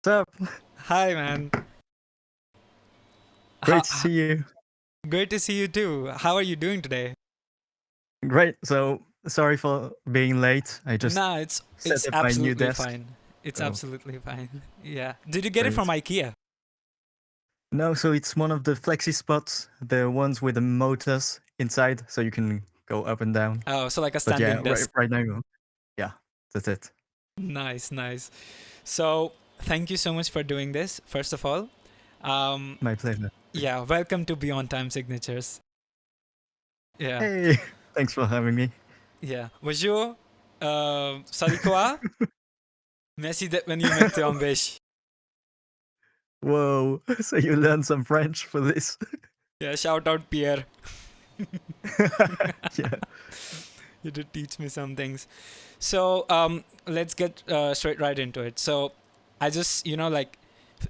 up? Hi, man. Great to see you. Great to see you too. How are you doing today? Great. So sorry for being late. I just Nah, set it's up my new absolutely desk. fine. It's So absolutely fine. Yeah. Did you get it from great. IKEA? No, so it's one of the flexi spots, the ones with the motors inside, so you can go up and down. Oh, so like a But yeah, standing desk. right now, yeah, that's it. Nice, nice. So, thank you so much for doing this, first of all. My pleasure. Yeah, welcome to Beyond Time Signatures. Yeah. Hey, thanks for having me. Yeah. Bonjour. Salut quoi? Merci d'être venu mettre en bêche. Whoa, so you learned some French for this? Yeah, shout out Pierre. Yeah. You did teach me some things. So let's get straight right into it. So I just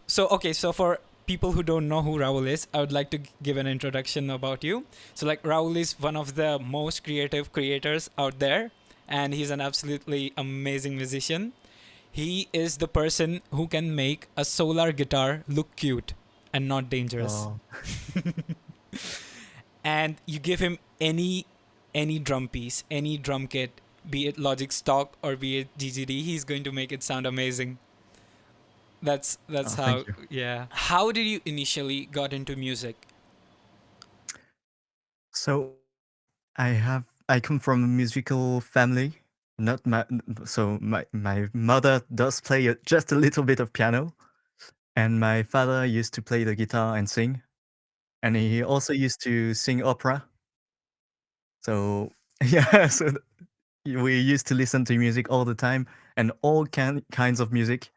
so for people who don't know who Raoul is, I would like to give an introduction about you. So like Raoul is one of the most creative creators out there, and he's an absolutely amazing musician. He is the person who can make a solar guitar look cute and not dangerous. Oh, And you give him any drum piece, any drum kit, be it Logic stock or be it GGD, he's going to make it sound amazing. That's thank how. you. Yeah. How did you initially got into music? So I come from a musical family. Not my so my mother does play just a little bit of piano, and my father used to play the guitar and sing, and he also used to sing opera. So yeah, so we used to listen to music all the time and all kinds of music,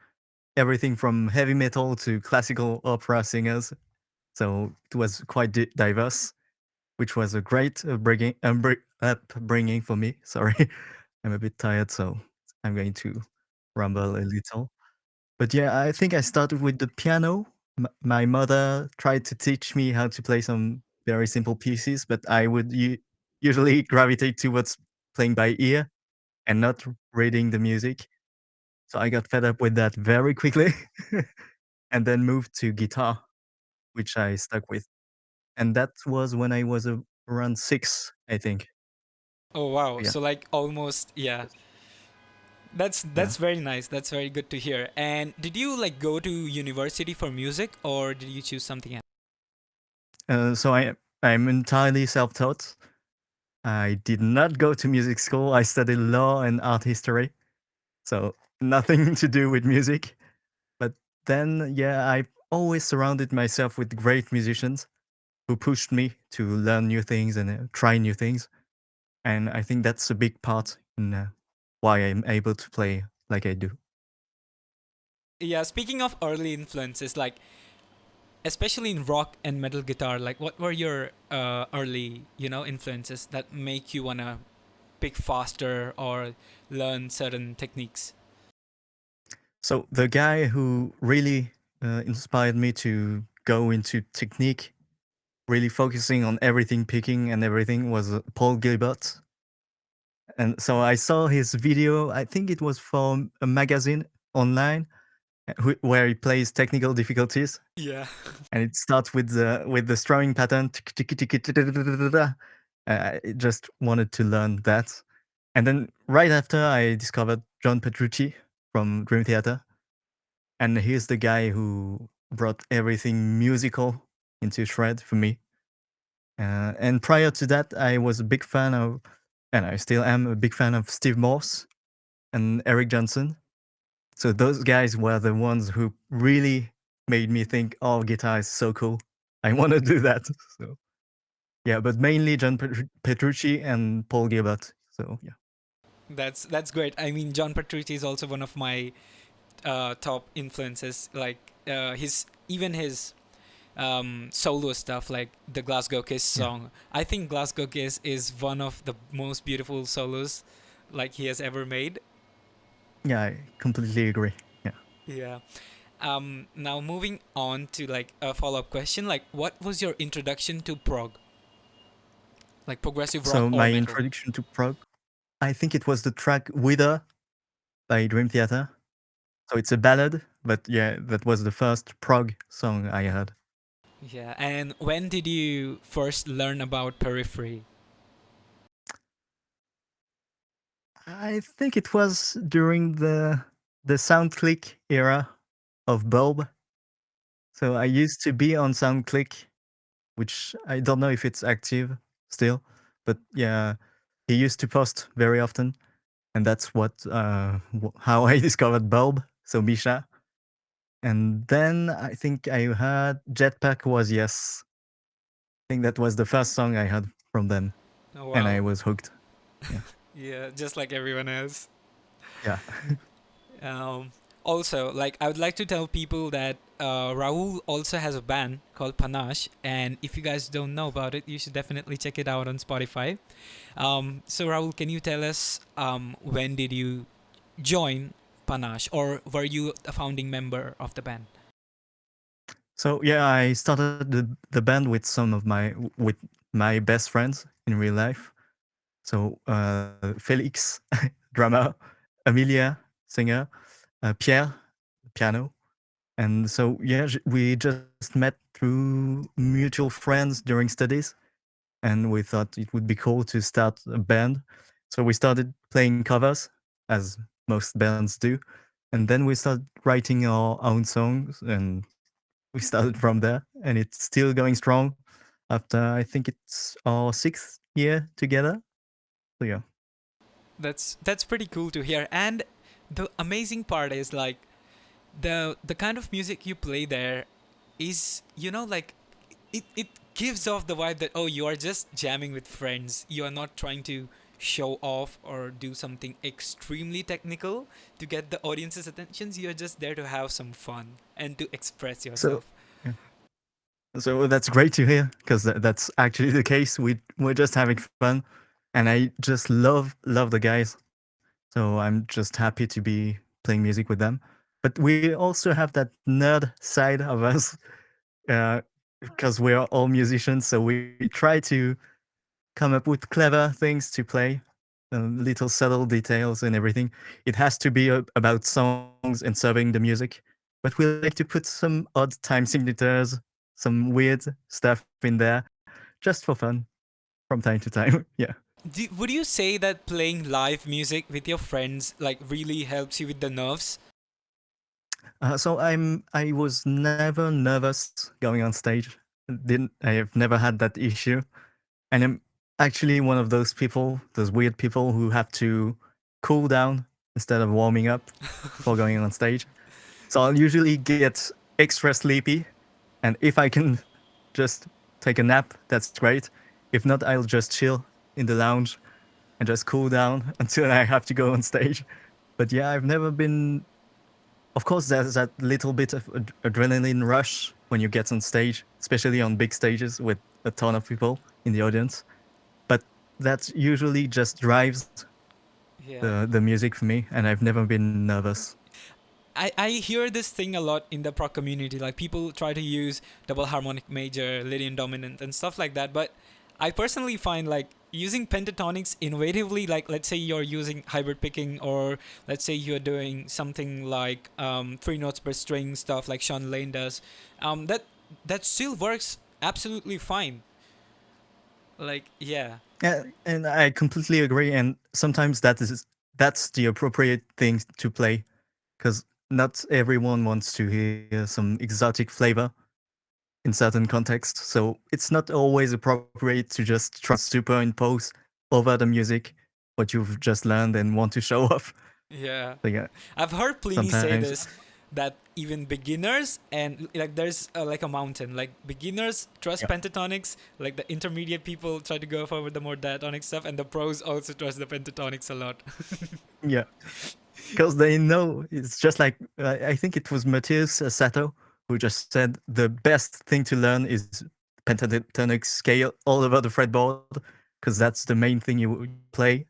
everything from heavy metal to classical opera singers. So it was quite diverse, which was a great upbringing for me. Sorry, I'm a bit tired, so I'm going to rumble a little. But yeah, I think I started with the piano. My mother tried to teach me how to play some very simple pieces, but I would usually gravitate towards playing by ear and not reading the music. So I got fed up with that very quickly and then moved to guitar, which I stuck with. And that was when I was around 6, I think. Oh wow. Yeah. So like almost, yeah. Yeah. That's very nice. That's very good to hear. And did you like go to university for music or did you choose something else? So I'm entirely self-taught. I did not go to music school. I studied law and art history, so nothing to do with music. But then, yeah, I always surrounded myself with great musicians who pushed me to learn new things and try new things. And I think that's a big part in why I'm able to play like I do. Yeah, speaking of early influences, like especially in rock and metal guitar, like what were your early, influences that make you wanna pick faster or learn certain techniques? So the guy who really inspired me to go into technique, really focusing on everything, picking and everything, was Paul Gilbert. And so I saw his video. I think it was from a magazine online where he plays technical difficulties, Yeah. and it starts with the strumming pattern. I just wanted to learn that, and then right after I discovered John Petrucci from Dream Theater, and he's the guy who brought everything musical into shred for me. And prior to that, I was a big fan of, and I still am a big fan of Steve Morse and Eric Johnson. So those guys were the ones who really made me think, "Oh, guitar is so cool. I want to do that." So yeah, but mainly John Petrucci and Paul Gilbert. So yeah, That's great. I mean, John Petrucci is also one of my top influences. Like his solo stuff, like the Glasgow Kiss yeah, song. I think Glasgow Kiss is one of the most beautiful solos like he has ever made. yeah. I completely agree. Yeah. Yeah. Now moving on to like a follow-up question, like what was your introduction to prog, like progressive rock So or my metal? introduction to prog, I think it was the track "Wither" by Dream Theater. So it's a ballad, But yeah, that was the first prog song I heard. Yeah. And when did you first learn about periphery? I think it was during the SoundClick era of Bulb. So I used to be on SoundClick, which I don't know if it's active still, but yeah, he used to post very often, and that's how I discovered Bulb. So Misha, and then I think I heard Jetpack was Yes. I think that was the first song I heard from them, Oh, and I wow. was hooked. Yeah, Yeah, just like everyone else. yeah. Um, Also, like I would like to tell people that Raoul also has a band called Panache, and if you guys don't know about it, you should definitely check it out on Spotify. So Raoul, can you tell us when did you join Panache, or were you a founding member of the band? So yeah, I started the band with with my best friends in real life. So Felix, drummer, Amelia, singer, Pierre, piano, and so yeah, we just met through mutual friends during studies, and we thought it would be cool to start a band. So we started playing covers, as most bands do, and then we started writing our own songs, and we started from there, and it's still going strong after I think it's our sixth year together. So yeah. That's pretty cool to hear. And the amazing part is like the kind of music you play there is, like it gives off the vibe that, oh, you are just jamming with friends. You are not trying to show off or do something extremely technical to get the audience's attentions. You're just there to have some fun and to express So yourself. yeah. So that's great to hear because that's actually the case. We're just having fun, and I just love the guys. So I'm just happy to be playing music with them. But we also have that nerd side of us because we are all musicians. So we try to come up with clever things to play, little subtle details and everything. It has to be about songs and serving the music. But we like to put some odd time signatures, some weird stuff in there, just for fun from time to time. Yeah. Would you say that playing live music with your friends like really helps you with the nerves? I was never nervous going on stage. Didn't I have never had that issue, and I'm actually one of those people, those weird people who have to cool down instead of warming up before going on stage. So I'll usually get extra sleepy, and if I can just take a nap, that's great. If not, I'll just chill in the lounge and just cool down until I have to go on stage. But yeah, I've never been. Of course, there's that little bit of adrenaline rush when you get on stage, especially on big stages with a ton of people in the audience. But that usually just drives Yeah. the music for me, and I've never been nervous. I hear this thing a lot in the prog community. Like people try to use double harmonic major, Lydian dominant, and stuff like that. But I personally find like using pentatonics innovatively, like let's say you're using hybrid picking, or let's say you're doing something like 3 notes per string stuff like Sean Lane does, that still works absolutely fine. Like yeah, Yeah, and I completely agree. And sometimes that's the appropriate thing to play because not everyone wants to hear some exotic flavor in certain contexts. So it's not always appropriate to just try and superimpose over the music what you've just learned and want to show off. yeah. So yeah, I've heard Pliny say sometimes this, that even beginners, and like there's like a mountain, like beginners trust yeah, pentatonics, like the intermediate people try to go for the more diatonic stuff, and the pros also trust the pentatonics a lot. yeah, because they know it's just like I think it was Matthias Sato who just said the best thing to learn is pentatonic scale all over the fretboard because that's the main thing you play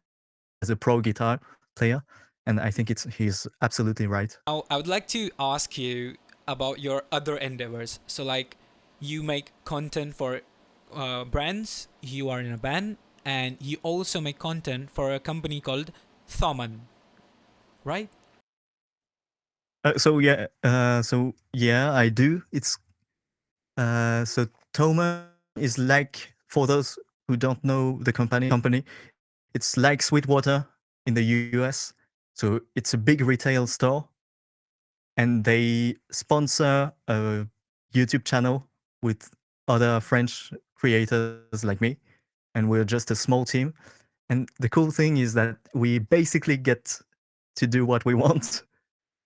as a pro guitar player, and I think he's absolutely right. Now, I would like to ask you about your other endeavors. So, like, you make content for brands, you are in a band, and you also make content for a company called Thoman, right? So yeah, I do. So Toman is like, for those who don't know the company, it's like Sweetwater in the US. So it's a big retail store, and they sponsor a YouTube channel with other French creators like me, and we're just a small team. And the cool thing is that we basically get to do what we want,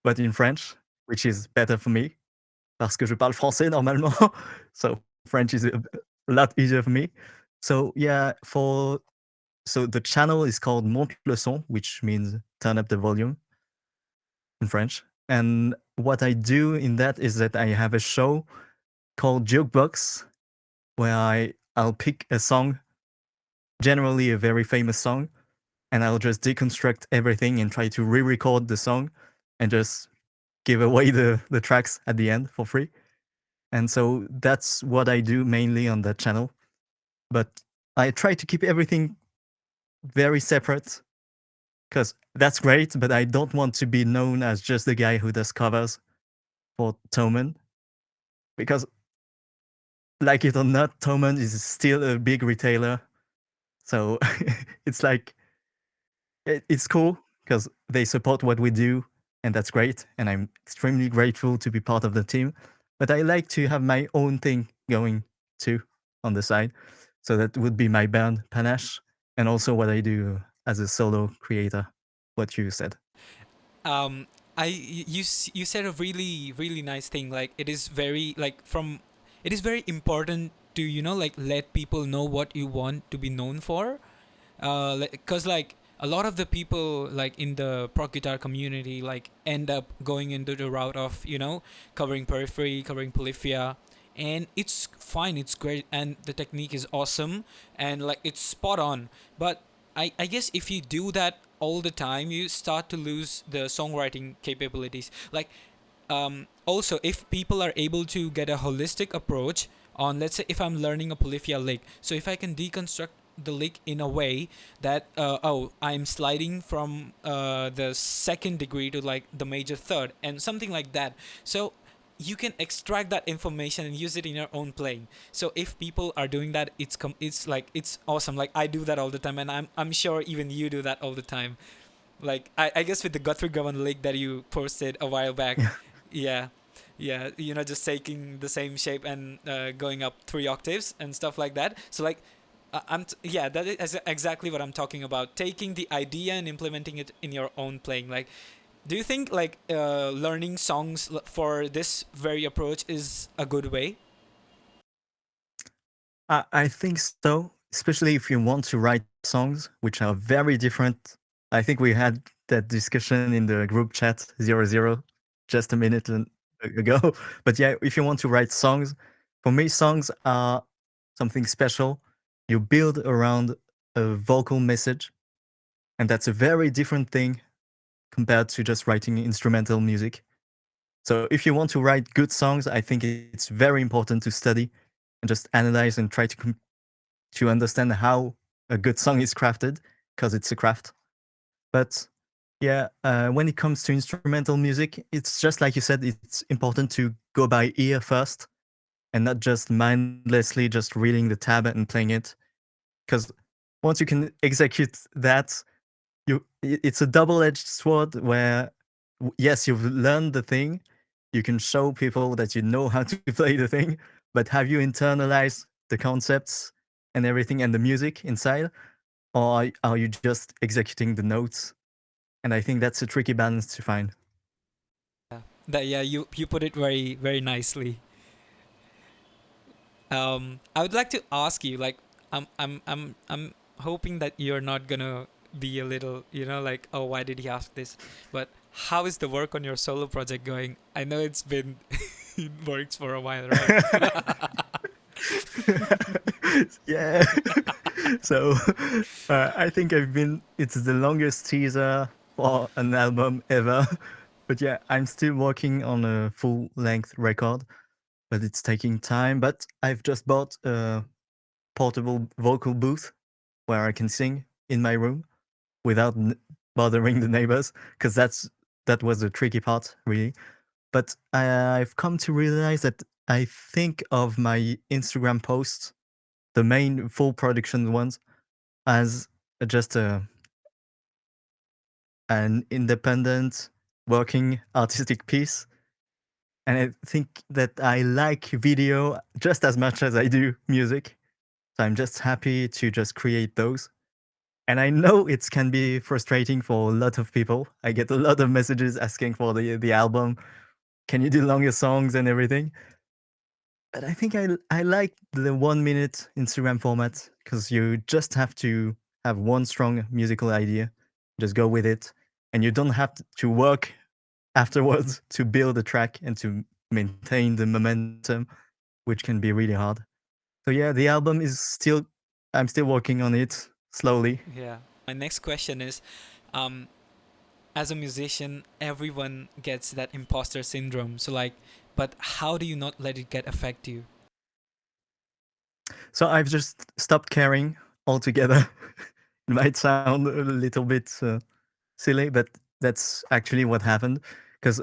but in French, which is better for me parce que je parle français normalement. So French is a lot easier for me. So yeah, so the channel is called Monte le son, which means turn up the volume in French. And what I do in that is that I have a show called Jukebox, where I'll pick a song, generally a very famous song, and I'll just deconstruct everything and try to re-record the song and just give away the tracks at the end for free. And so that's what I do mainly on that channel. But I try to keep everything very separate because that's great, but I don't want to be known as just the guy who does covers for Toman, because, like it or not, Toman is still a big retailer. So it's like, it's cool because they support what we do, and that's great. And I'm extremely grateful to be part of the team. But I like to have my own thing going too on the side. So that would be my band, Panache, and also what I do as a solo creator, what you said. um you said a really nice thing. Like, it is very, like, from it is very important to, like, let people know what you want to be known for. Because, like, a lot of the people, like, in the prog guitar community, like, end up going into the route of, covering periphery, covering polyphia, and it's fine, it's great, and the technique is awesome, and, like, it's spot on. But I guess if you do that all the time, you start to lose the songwriting capabilities. Like, also, if people are able to get a holistic approach on, let's say, if I'm learning a polyphia lick, so if I can deconstruct the lick in a way that, I'm sliding from the second degree to, like, the major third and something like that, so you can extract that information and use it in your own playing. So if people are doing that, it's like, it's awesome. Like, I do that all the time, and I'm sure even you do that all the time. Like, I guess with the Guthrie Govan lake that you posted a while back. Yeah, yeah, just taking the same shape and going up 3 octaves and stuff like that. So, like, yeah, that is exactly what I'm talking about, taking the idea and implementing it in your own playing. Like, do you think, like, learning songs for this very approach is a good way? I think so, especially if you want to write songs which are very different. I think we had that discussion in the group chat 00 just a minute ago. But yeah, if you want to write songs, for me, songs are something special. You build around a vocal message, and that's a very different thing compared to just writing instrumental music. So if you want to write good songs, I think it's very important to study and just analyze and try to understand how a good song is crafted, because it's a craft. But yeah, when it comes to instrumental music, it's just like you said, it's important to go by ear first and not just mindlessly just reading the tab and playing it. Because once you can execute that, it's a double-edged sword where, yes, you've learned the thing, you can show people that you know how to play the thing, but have you internalized the concepts and everything and the music inside, or are you just executing the notes? And I think that's a tricky balance to find. Yeah, yeah, you put it very nicely. I would like to ask you, like, I'm hoping that you're not gonna be a little, like, oh, why did he ask this? But how is the work on your solo project going? I know it's been it works for a while, right? Yeah. So I think it's the longest teaser for an album ever. But yeah, I'm still working on a full length record, but it's taking time. But I've just bought a portable vocal booth where I can sing in my room without bothering the neighbors, because that's that was the tricky part, really. But I've come to realize that I think of my Instagram posts, the main full production ones, as just an independent working artistic piece. And I think that I like video just as much as I do music. So I'm just happy to just create those. And I know it can be frustrating for a lot of people. I get a lot of messages asking for the album. Can you do longer songs and everything? But I think I like the 1 minute Instagram format because you just have to have one strong musical idea, just go with it, and you don't have to work afterwards to build a track and to maintain the momentum, which can be really hard. So yeah, the album is still I'm still working on it slowly. Yeah. My next question is, um, as a musician, everyone gets that imposter syndrome. So like, but how do you not let it get affect you? So I've just stopped caring altogether. It might sound a little bit silly, but that's actually what happened. Because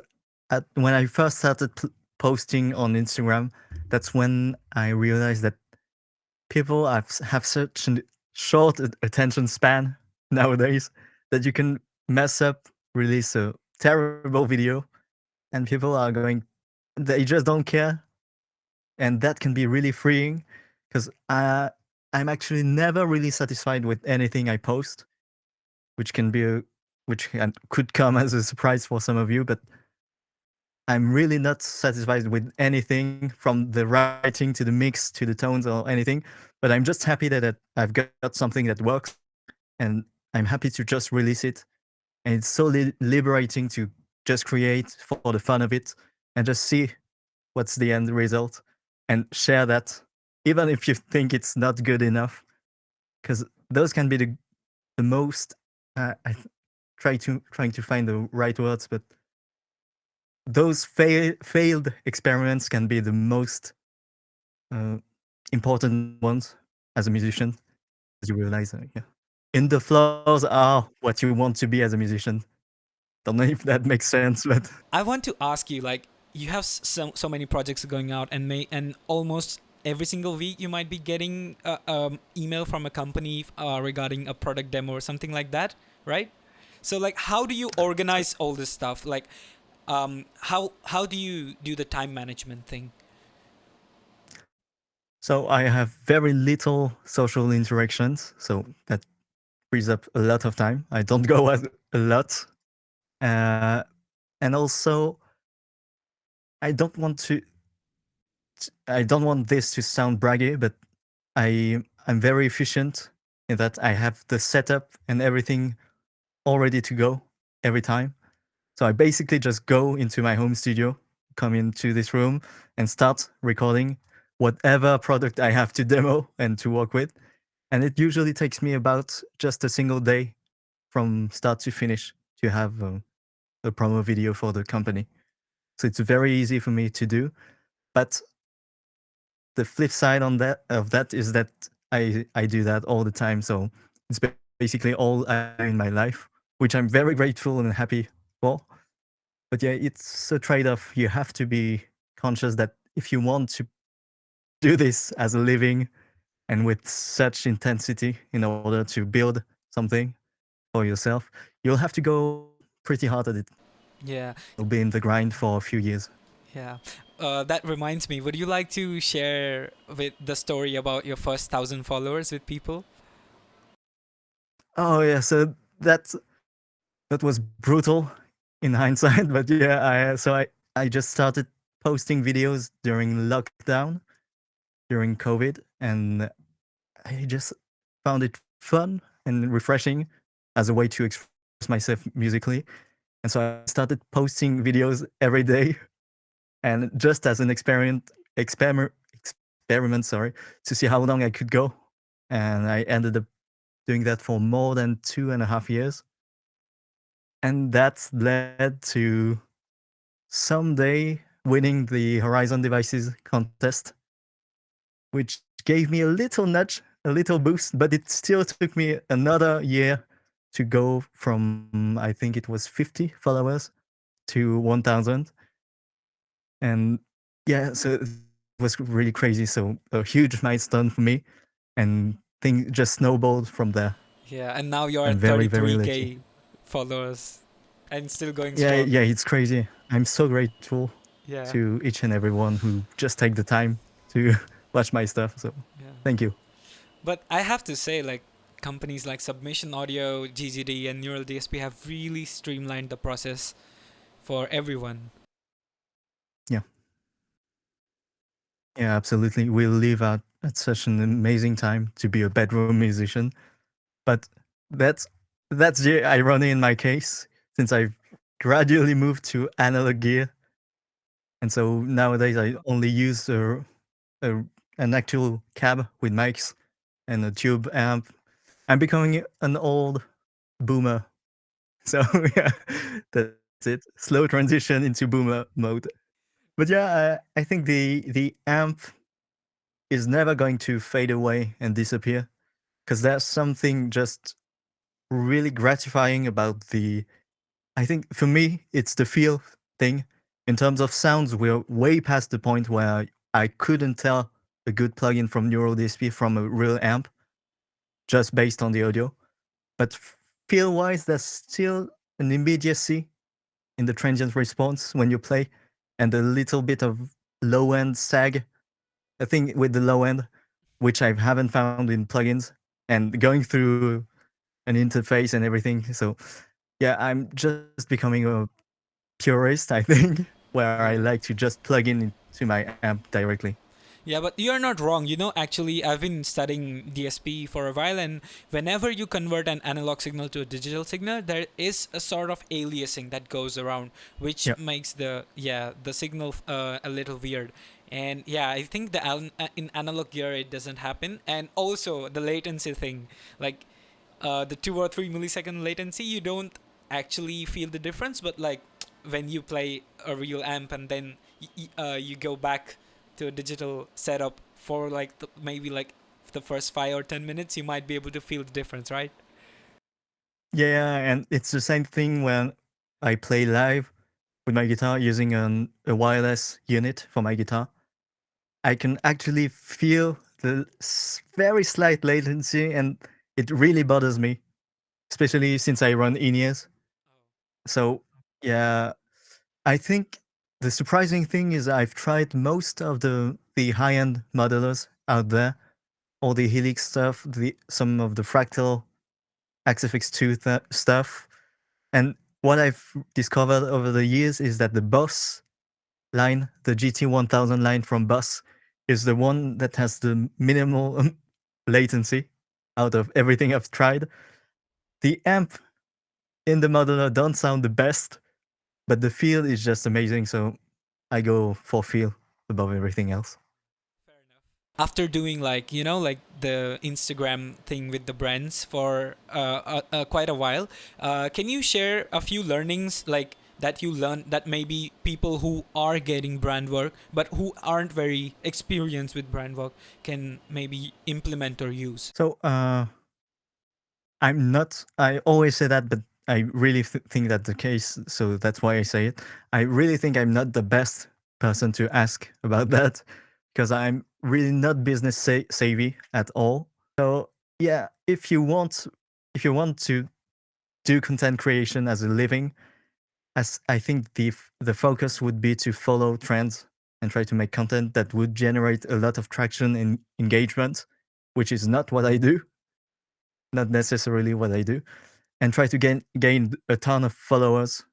when I first started posting on Instagram, that's when I realized that people have such a short attention span nowadays that you can mess up, release a terrible video, and people are going, they just don't care. And that can be really freeing because I'm actually never really satisfied with anything I post, which can be could come as a surprise for some of you, but I'm really not satisfied with anything from the writing to the mix to the tones or anything. But I'm just happy that I've got something that works, and I'm happy to just release it. And it's so liberating to just create for the fun of it and just see what's the end result and share that, even if you think it's not good enough, because those can be the most. Trying to find the right words, but those failed experiments can be the most uh, important ones as a musician, as you realize. Yeah, in the flaws are what you want to be as a musician. Don't know if that makes sense, but I want to ask you, like, you have so many projects going out, and almost every single week you might be getting a email from a company regarding a product demo or something like that, right? So like, how do you organize all this stuff? Like, how do you do the time management thing? so I have very little social interactions, so that frees up a lot of time. I don't go as a lot, uh, and also I don't want to. I don't want this to sound braggy, but I'm very efficient in that I have the setup and everything all ready to go every time. So I basically just go into my home studio, come into this room, and start recording whatever product I have to demo and to work with. And it usually takes me about just a single day from start to finish to have a promo video for the company. So it's very easy for me to do. But the flip side on that of that is that I do that all the time. So it's basically all I do in my life, which I'm very grateful and happy for. But yeah, it's a trade-off. You have to be conscious that if you want to do this as a living and with such intensity in order to build something for yourself, you'll have to go pretty hard at it. Yeah, You'll be in the grind for a few years. yeah. That reminds me. Would you like to share with the story about your first 1,000 followers with people? Oh yeah, so that was brutal in hindsight, but yeah, I just started posting videos during lockdown during COVID, and I just found it fun and refreshing as a way to express myself musically. And so I started posting videos every day, and just as an experiment, sorry, to see how long I could go. And I ended up doing that for more than 2.5 years. And that led to someday winning the Horizon Devices contest, which gave me a little nudge, a little boost, but it still took me another year to go from, I think it was 50 followers to 1000. And yeah, so it was really crazy. So a huge milestone for me, and things just snowballed from there. Yeah, and now you're I'm at very, very lucky. 33K followers and still going Yeah, strong. yeah, it's crazy. I'm so grateful Yeah, to each and everyone who just take the time to watch my stuff. So yeah. thank you. But I have to say, like, companies like Submission Audio, GGD, and Neural DSP have really streamlined the process for everyone. Yeah, yeah, absolutely. We live at such an amazing time to be a bedroom musician, but that's that's the irony in my case, since I've gradually moved to analog gear, and so nowadays I only use a an actual cab with mics and a tube amp. I'm becoming an old boomer. So yeah, that's it. Slow transition into boomer mode. But yeah, I think the amp is never going to fade away and disappear, because there's something just really gratifying about the. I think for me, it's the feel thing. In terms of sounds, we're way past the point where I couldn't tell a good plugin from Neural DSP from a real amp just based on the audio. But feel wise, there's still an immediacy in the transient response when you play, and a little bit of low end sag. I think with the low end, which I haven't found in plugins, and going through an interface and everything. So yeah, I'm just becoming a purist, I think, where I Yeah. like to just plug in into my amp directly. Yeah, but you're not wrong. You know, actually, I've been studying DSP for a while, and whenever you convert an analog signal to a digital signal, there is a sort of aliasing that goes around, which Yeah. makes the signal a little weird. And yeah, I think in analog gear it doesn't happen, and also the latency thing, like the 2 or 3 millisecond latency, you don't actually feel the difference. But like when you play a real amp and then you go back to a digital setup for like maybe like the first 5 or 10 minutes, you might be able to feel the difference, right? Yeah, and it's the same thing when I play live with my guitar using a wireless unit for my guitar. I can actually feel the very slight latency, and it really bothers me, especially since I run in-ears. So yeah, I think the surprising thing is I've tried most of the high-end modelers out there, all the Helix stuff, the some of the Fractal XFX2 stuff, and what I've discovered over the years is that the Boss line, the GT1000 line from Boss, is the one that has the minimal latency out of everything I've tried. The amp in the modeler don't sound the best, but the feel is just amazing. So I go for feel above everything else. Fair enough. After doing like like the Instagram thing with the brands for quite a while, can you share a few learnings like that you learned that maybe people who are getting brand work but who aren't very experienced with brand work can maybe implement or use? So I'm not. I always say that, but I really think that's the case. So that's why I say it. I really think I'm not the best person to ask about that, because I'm really not business savvy at all. So yeah, if you want to do content creation as a living, as I think the focus would be to follow trends and try to make content that would generate a lot of traction and engagement, which is not what I do, not necessarily what I do, and try to gain a ton of followers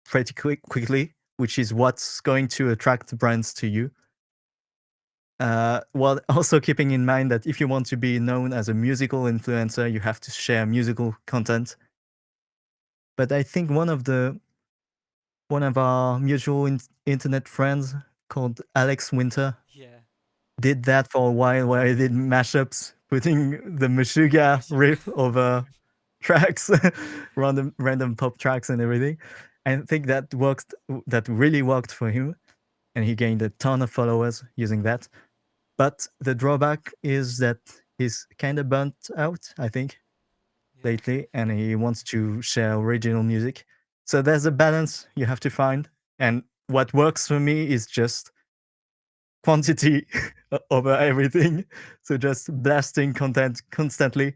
pretty quickly, which is what's going to attract brands to you. While also keeping in mind that if you want to be known as a musical influencer, you have to share musical content. But I think one of our mutual internet friends called Alex Winter Yeah. did that for a while, where he did mashups, putting the Meshuggah Meshuggah. riff over tracks, random pop tracks and everything. I think that worked. That really worked for him, and he gained a ton of followers using that. But the drawback is that he's kind of burnt out, I think, Yeah. lately, and he wants to share original music. So there's a balance you have to find. And what works for me is just quantity over everything. So just blasting content constantly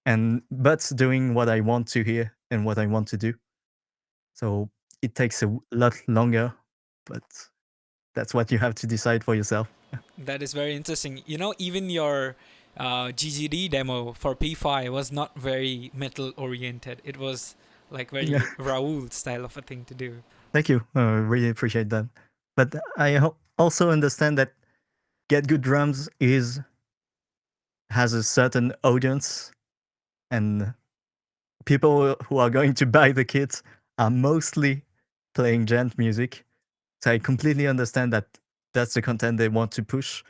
and but doing what I want to hear and what I want to do. So it takes a lot longer, but that's what you have to decide for yourself. That is very interesting. You know, even your GGD demo for P5 was not very metal oriented. It was like Yeah, very Raoul style of a thing to do. thank you. Really appreciate that. But I also understand that Get Good Drums is has a certain audience, and people who are going to buy the kits are mostly playing gent music. So I completely understand that that's the content they want to push.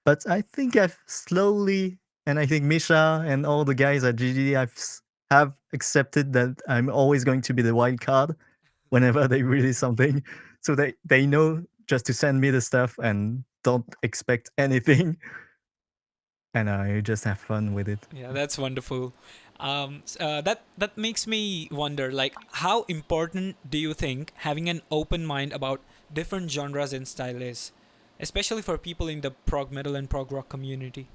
But I think I've slowly, and I think Misha and all the guys at GG have accepted that I'm always going to be the wild card whenever they release something. So they know just to send me the stuff and don't expect anything. And I just have fun with it. Yeah, that's wonderful. That makes me wonder, like, how important do you think having an open mind about different genres and style is, especially for people in the prog metal and prog rock community?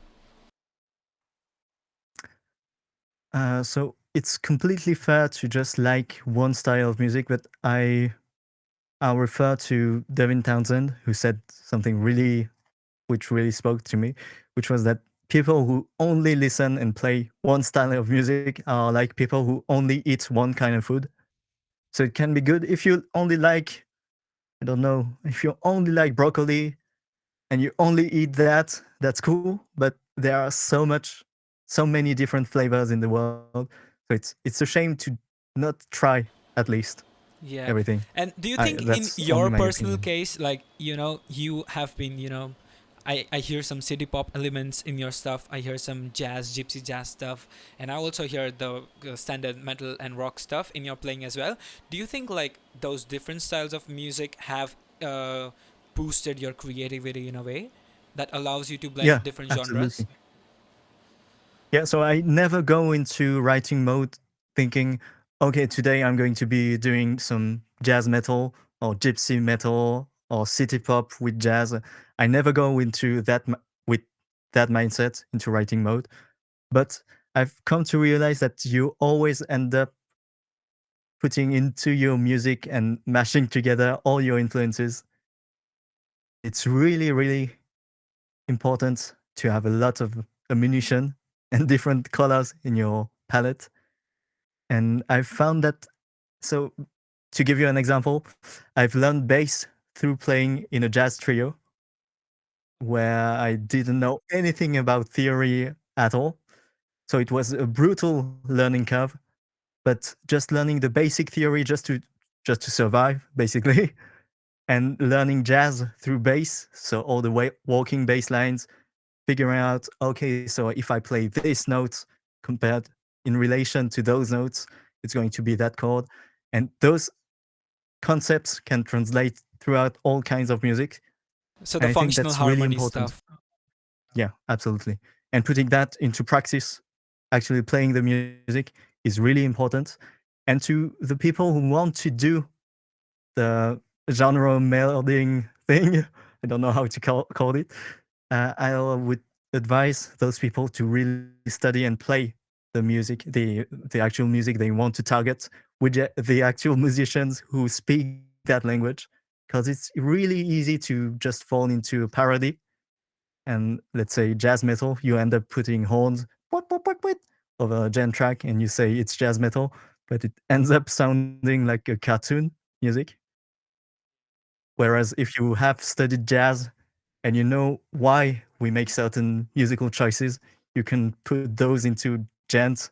So it's completely fair to just like one style of music, but I'll refer to Devin Townsend, who said something which really spoke to me, which was that people who only listen and play one style of music are like people who only eat one kind of food. So it can be good if you only like, I don't know, if you only like broccoli and you only eat that, that's cool. But there are so many different flavors in the world. So it's a shame to not try at least Yeah. everything. And do you think in That's only your my personal opinion. case, like, you know, you have been, you know, I hear some city pop elements in your stuff. I hear some jazz, gypsy jazz stuff. And I also hear the standard metal and rock stuff in your playing as well. Do you think, like, those different styles of music have uh, boosted your creativity in a way that allows you to blend Yeah, different genres? absolutely. Yeah, so I never go into writing mode thinking, okay, today I'm going to be doing some jazz metal or gypsy metal or city pop with jazz. I never go into with that mindset into writing mode. But I've come to realize that you always end up putting into your music and mashing together all your influences. And it's really, really important to have a lot of ammunition and different colors in your palette. And I found that, so to give you an example, I've learned bass through playing in a jazz trio where I didn't know anything about theory at all. So it was a brutal learning curve, but just learning the basic theory just to survive, basically, and learning jazz through bass. So all the way walking bass lines, figuring out, okay, so if I play this note compared in relation to those notes, it's going to be that chord. And those concepts can translate throughout all kinds of music. So And the I think functional that's really harmony important. stuff. Yeah, absolutely. And putting that into practice, actually playing the music is really important. And to the people who want to do the genre melding thing, I don't know how to call it, I would advise those people to really study and play the actual music they want to target with the actual musicians who speak that language, because it's really easy to just fall into a parody. And let's say jazz metal, you end up putting horns of a gen track, and you say it's jazz metal, but it ends up sounding like a cartoon music. Whereas if you have studied jazz and you know why we make certain musical choices, you can put those into gent,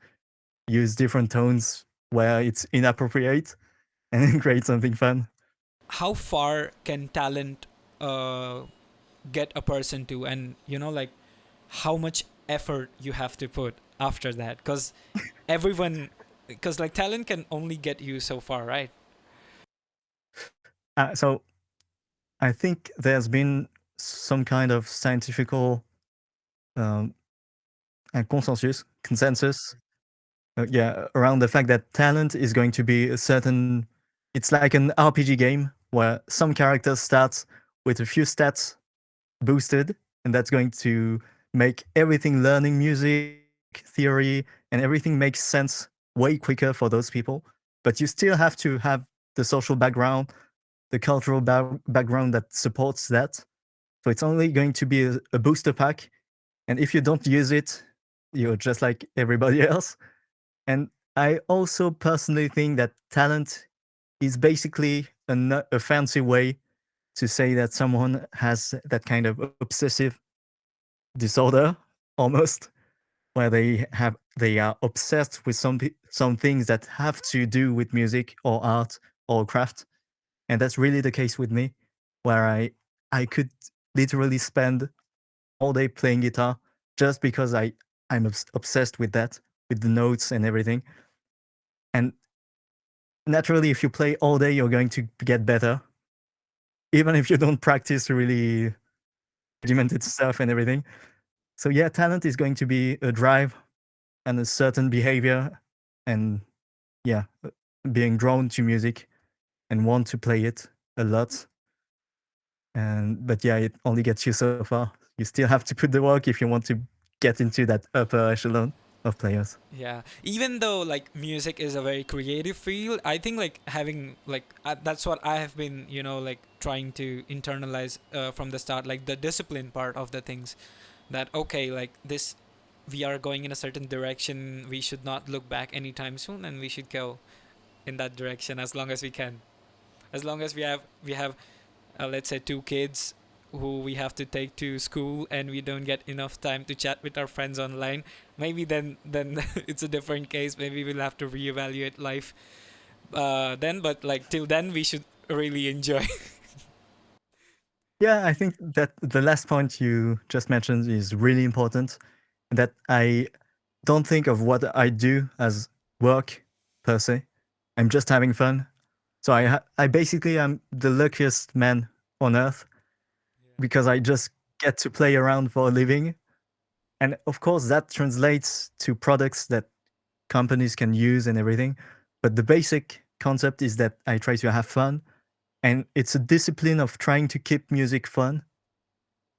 use different tones where it's inappropriate, and create something fun. How far can talent uh, get a person to, and, you know, like, how much effort you have to put after that? Because everyone, because, like, talent can only get you so far, right? So I think there's been some kind of scientifical um, consensus, yeah, around the fact that talent is going to be a certain it's like an RPG game where some characters start with a few stats boosted, and that's going to make everything learning music, theory, and everything makes sense way quicker for those people. But you still have to have the social background, the cultural background that supports that. So it's only going to be a booster pack. And if you don't use it, you're just like everybody else. And I also personally think that talent is basically a fancy way to say that someone has that kind of obsessive disorder almost, where they are obsessed with some things that have to do with music or art or craft. And that's really the case with me, where I could literally spend all day playing guitar just because I'm obsessed with that, with the notes and everything. And naturally, if you play all day, you're going to get better, even if you don't practice really regimented stuff and everything. So yeah, talent is going to be a drive and a certain behavior, and yeah, being drawn to music and want to play it a lot. And but yeah, it only gets you so far. You still have to put the work if you want to get into that upper echelon of players. Yeah, even though like music is a very creative field, I think like having like that's what I have been, you know, like trying to internalize from the start, like the discipline part of the things. That okay, like this, we are going in a certain direction. We should not look back anytime soon, and we should go in that direction as long as we can. As long as we have let's say two kids who we have to take to school and we don't get enough time to chat with our friends online, maybe then it's a different case. Maybe we'll have to reevaluate life then, but like till then we should really enjoy. Yeah, I think that the last point you just mentioned is really important. That I don't think of what I do as work per se. I'm just having fun. So I basically am the luckiest man on earth because I just get to play around for a living. And of course, that translates to products that companies can use and everything. But the basic concept is that I try to have fun. And it's a discipline of trying to keep music fun.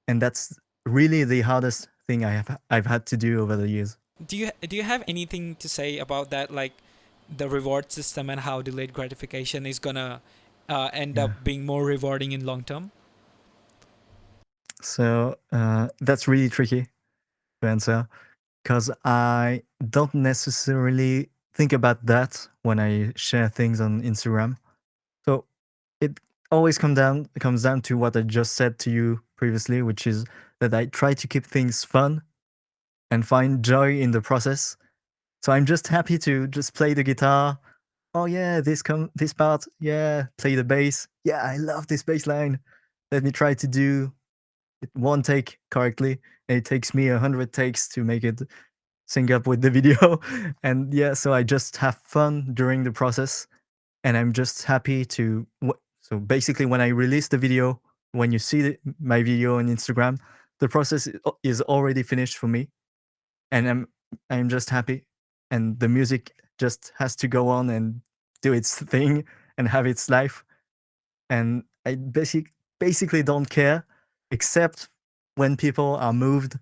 And that's really the hardest thing I've had to do over the years. Do you have anything to say about that, like the reward system and how delayed gratification is gonna end Yeah. up being more rewarding in long term? So that's really tricky to answer because I don't necessarily think about that when I share things on Instagram. So it always comes down to what I just said to you previously, which is that I try to keep things fun and find joy in the process. So I'm just happy to just play the guitar. Oh yeah, this part. Yeah, play the bass. Yeah, I love this bass line. Let me try to do it one take correctly. And it takes me 100 takes to make it sync up with the video. And yeah, so I just have fun during the process, and I'm just happy to. So basically, when I release the video, when you see my video on Instagram, the process is already finished for me, and I'm just happy, and the music just has to go on and do its thing and have its life. And I basically don't care, except when people are moved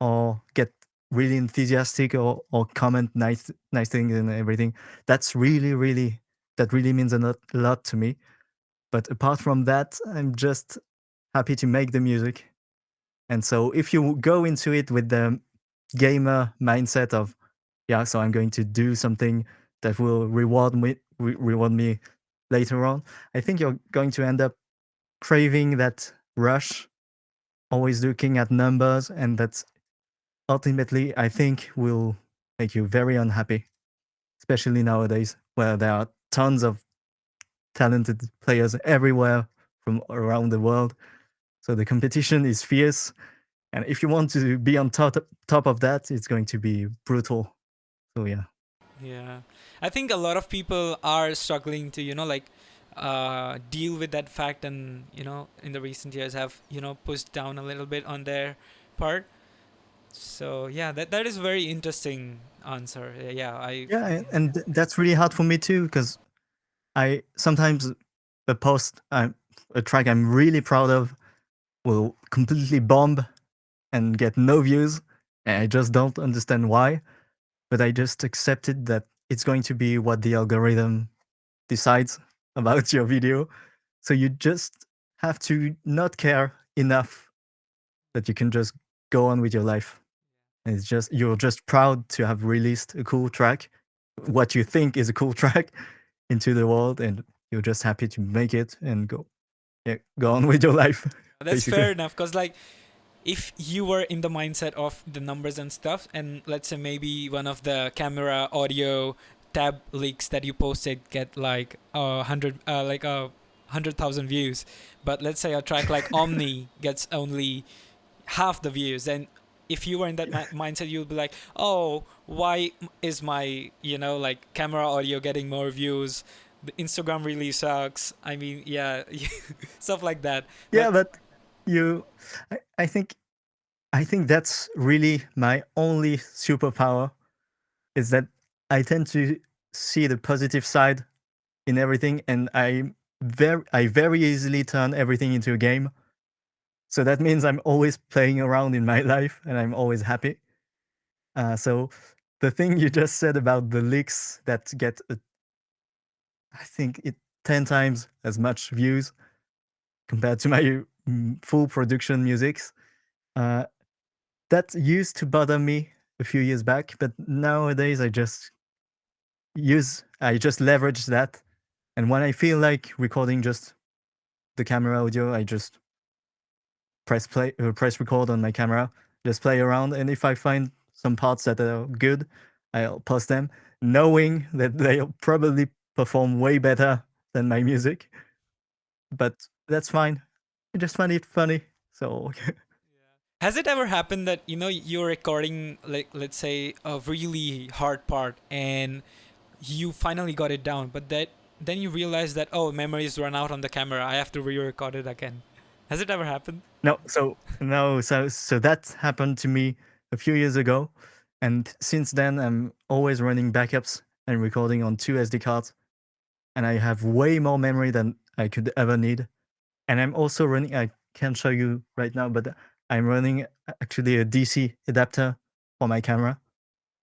or get really enthusiastic or comment nice things and everything. That's that really means a lot to me. But apart from that, I'm just happy to make the music. And so if you go into it with the gamer mindset of, yeah, so I'm going to do something that will reward me later on, I think you're going to end up craving that rush, always looking at numbers, and that's ultimately, I think, will make you very unhappy, especially nowadays where there are tons of talented players everywhere from around the world. So the competition is fierce, and if you want to be on top of that, it's going to be brutal. So yeah. Yeah, I think a lot of people are struggling to, like, deal with that fact, and in the recent years have pushed down a little bit on their part. So yeah, that is a very interesting answer. Yeah, I Yeah, and that's really hard for me too because I sometimes a post, a track I'm really proud of will completely bomb and get no views, and I just don't understand why. But I just accepted that it's going to be what the algorithm decides about your video. So you just have to not care enough that you can just go on with your life. And it's just you're just proud to have released a cool track, what you think is a cool track, into the world, and you're just happy to make it and go, yeah, go on with your life, That's basically. fair enough, because like if you were in the mindset of the numbers and stuff, and let's say maybe one of the camera audio tab leaks that you posted get like 100,000 views, but let's say a track like Omni gets only half the views, then if you were in that mindset, you'll be like, oh, why is my like camera audio getting more views? The Instagram really sucks. I mean, yeah, stuff like that. Yeah, But but you, I think that's really my only superpower is that I tend to see the positive side in everything, and I very easily turn everything into a game. So that means I'm always playing around in my life, and I'm always happy. So the thing you just said about the leaks that get, I think it 10 times as much views compared to my full production musics. Uh, that used to bother me a few years back, but nowadays I just leverage that. And when I feel like recording just the camera audio, I just press record on my camera, just play around. And if I find some parts that are good, I'll post them, knowing that they'll probably perform way better than my music. But that's fine. I just find it funny. So has it ever happened that you're recording, like, let's say a really hard part and you finally got it down, but that then you realize that, oh, memories run out on the camera, I have to re-record it again? Has it ever happened? so that happened to me a few years ago, and since then I'm always running backups and recording on 2 SD cards, and I have way more memory than I could ever need. And I'm also running. I can't show you right now, but I'm running actually a DC adapter for my camera,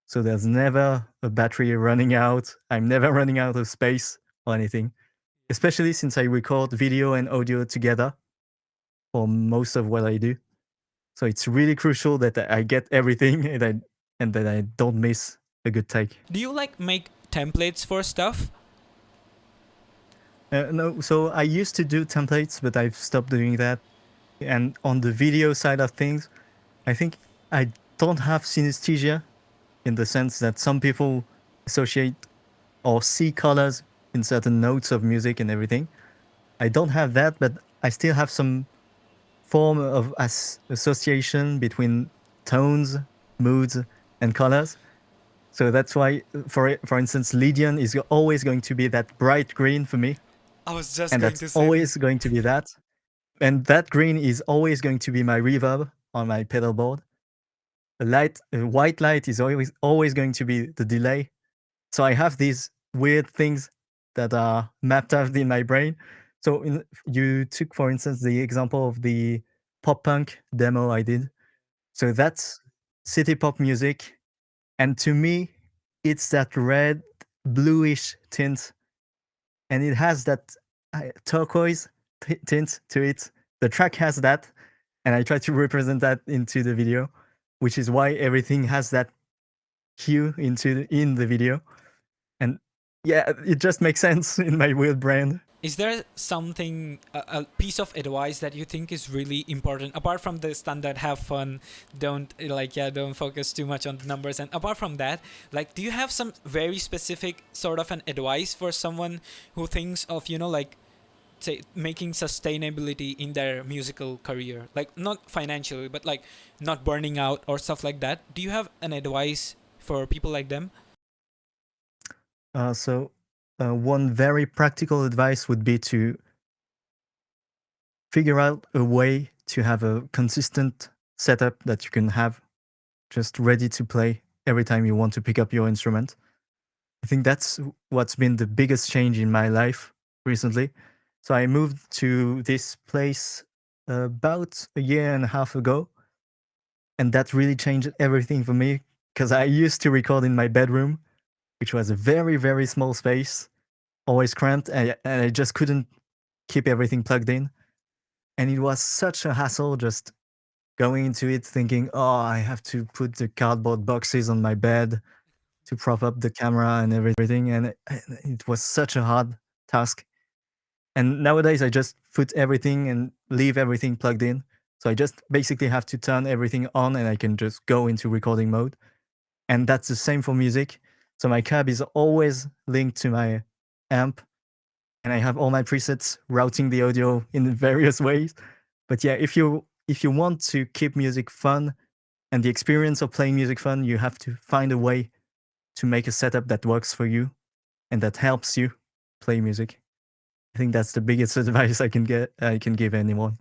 so there's never a battery running out. I'm never running out of space or anything. Especially since I record video and audio together for most of what I do. So it's really crucial that I get everything and that I don't miss a good take. Do you like make templates for stuff? No, so I used to do templates, but I've stopped doing that. And on the video side of things, I think I don't have synesthesia in the sense that some people associate or see colors in certain notes of music and everything. I don't have that, but I still have some form of association between tones, moods, and colors. So that's why, for instance, Lydian is always going to be that bright green for me, I was just and going that's to say that. always going to be that. And that green is always going to be my reverb on my pedal board. A white light is always going to be the delay. So I have these weird things that are mapped out in my brain. So you took, for instance, the example of the pop punk demo I did. So that's city pop music, and to me, it's that red, bluish tint, and it has that turquoise tint to it. The track has that, and I try to represent that into the video, which is why everything has that hue in the video. And yeah, it just makes sense in my weird brain. Is there something, a piece of advice that you think is really important, apart from the standard have fun, don't focus too much on the numbers, and apart from that, like, do you have some very specific sort of an advice for someone who thinks of, like, say, making sustainability in their musical career, like not financially, but like not burning out or stuff like that? Do you have an advice for people like them? So one very practical advice would be to figure out a way to have a consistent setup that you can have just ready to play every time you want to pick up your instrument. I think that's what's been the biggest change in my life recently. So I moved to this place about a year and a half ago, and that really changed everything for me because I used to record in my bedroom, which was a very, very small space, always cramped, and I just couldn't keep everything plugged in. And it was such a hassle just going into it thinking, oh, I have to put the cardboard boxes on my bed to prop up the camera and everything. And it was such a hard task. And nowadays, I just put everything and leave everything plugged in. So I just basically have to turn everything on and I can just go into recording mode. And that's the same for music. So my cab is always linked to my amp, and I have all my presets routing the audio in various ways. But yeah, if you want to keep music fun and the experience of playing music fun, you have to find a way to make a setup that works for you and that helps you play music. I think that's the biggest advice I can give anyone.